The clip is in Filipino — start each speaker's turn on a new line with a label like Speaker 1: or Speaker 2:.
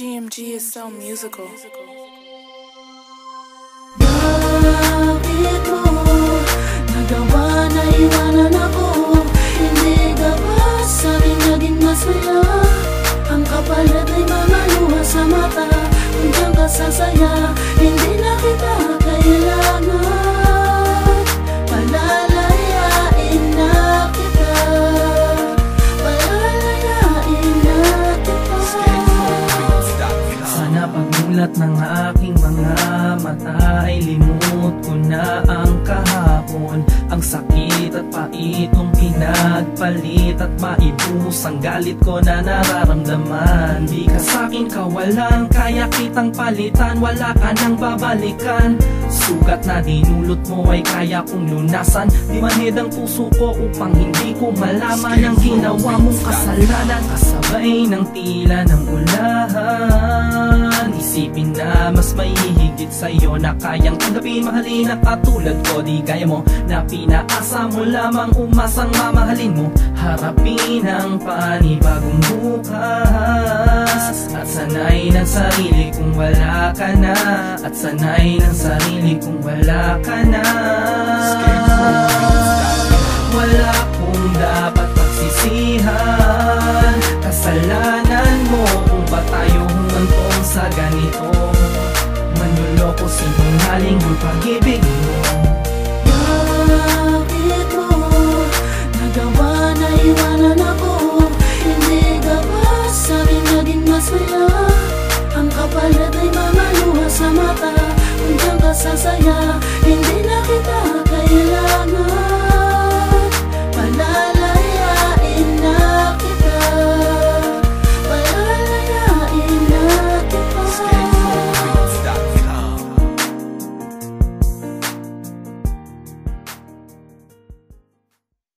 Speaker 1: GMG is so musical.
Speaker 2: Bakit mo nagawa na iwanan ako? Hindi ka ba sa'kin naging masaya? Ang kapalit ay mga luha sa mata. Kung diyan ka sasaya, hindi na kita kailangan. Palalayain na kita. Palalayain na kita.
Speaker 3: Sana pagmulat ng aking mga mata ay limot ko na ang kahapon. Ang sakit at paitong pinagpalit at maibus ang galit ko na nararamdaman. Di ka sa'kin kawalan, kaya kitang palitan. Wala ka nang babalikan. Sugat na dinulot mo ay kaya kong lunasan. Di manhid ang puso ko upang hindi ko malaman ang ginawa mong kasalanan. Kasabay ng tila ng ulan, isipin na mas may higit sa'yo na kayang tanggapin, mahalin na katulad ko. Di gaya mo na pinaasa mo lamang umasang mamahalin mo. Harapin ang panibagong bukas at sanay ng sarili kung wala ka na. At sanay ng sarili kung wala ka na. Wala kong dapat pagsisihan. Kasalanan mo kung ba tayo humantong sa ganito. Manluloko sinungaling ang pag-ibig mo.
Speaker 2: Bakit mo nagawa na iwanan ako? Hindi ka ba sa'kin naging masaya? Ang kapalit ay mga luha sa mata. Kung diyan ka sasaya, hindi na kita kailangan.